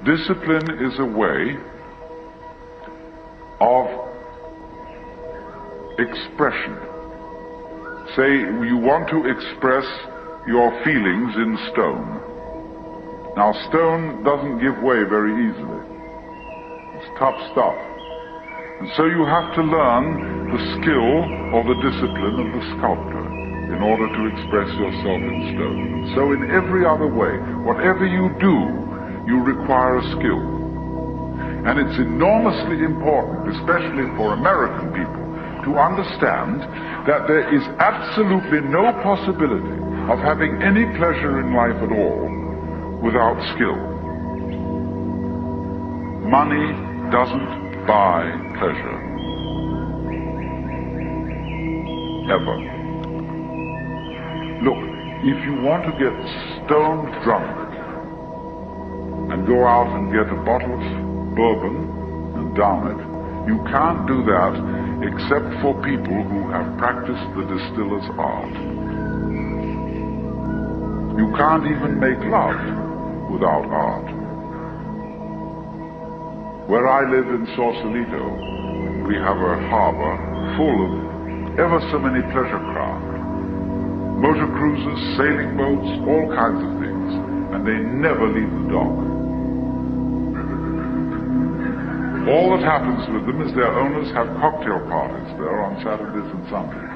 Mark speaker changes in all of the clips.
Speaker 1: Discipline is a way of expression. Say you want to express your feelings in stone. Now, stone doesn't give way very easily. It's tough stuff. And so you have to learn the skill or the discipline of the sculptor in order to express yourself in stone. And so in every other way, whatever you do, you require a skill. And it's enormously important, especially for American people, to understand that there is absolutely no possibility of having any pleasure in life at all without skill. Money doesn't buy pleasure. Ever. Look, if you want to get stone drunk and go out and get a bottle of bourbon and down it, you can't do that except for people who have practiced the distiller's art. You can't even make love without art. Where I live in Sausalito, we have a harbor full of ever so many pleasure craft. Motor cruisers, sailing boats, all kinds of things. And they never leave the dock. All that happens with them is their owners have cocktail parties there on Saturdays and Sundays.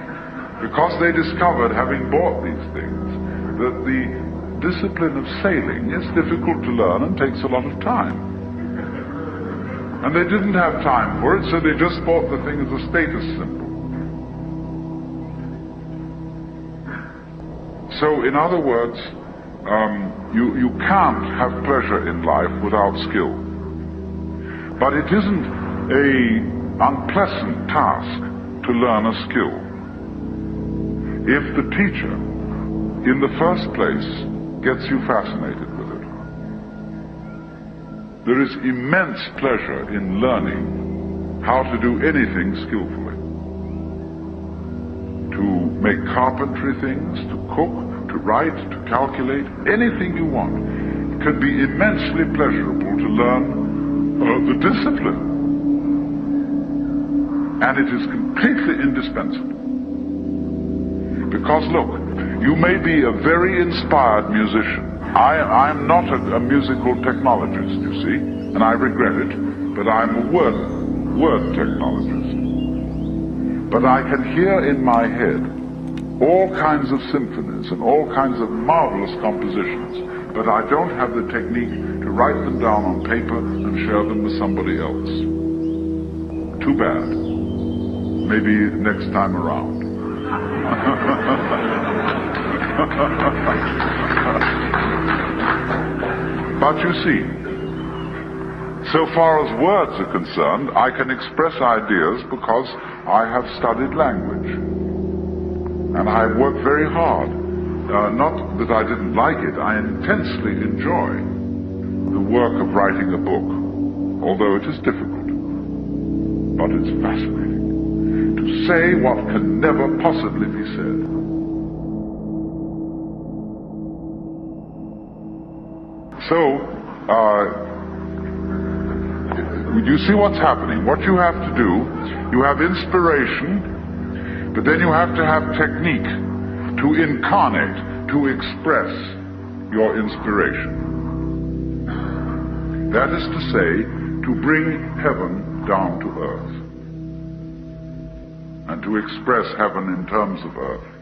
Speaker 1: Because they discovered, having bought these things, that the discipline of sailing is difficult to learn and takes a lot of time. And they didn't have time for it, so they just bought the thing as a status symbol. So, in other words, you can't have pleasure in life without skill. But it isn't an unpleasant task to learn a skill. If the teacher, in the first place, gets you fascinated with it. There is immense pleasure in learning how to do anything skillfully. To make carpentry things, to cook, to write, to calculate, anything you want. It can be immensely pleasurable to learn the discipline. And it is completely indispensable. Because look, you may be a very inspired musician. I'm not a musical technologist, you see, and I regret it, but I'm a word technologist. But I can hear in my head all kinds of symphonies and all kinds of marvelous compositions, but I don't have the technique to write them down on paper and share them with somebody else. Too bad. Maybe next time around. But you see, so far as words are concerned, I can express ideas because I have studied language. And I have worked very hard. Not that I didn't like it, I intensely enjoy the work of writing a book, although it is difficult. But it's fascinating to say what can never possibly be said. So, you see what's happening. What you have to do, you have inspiration, but then you have to have technique to incarnate, to express your inspiration. That is to say, to bring heaven down to earth, and to express heaven in terms of earth.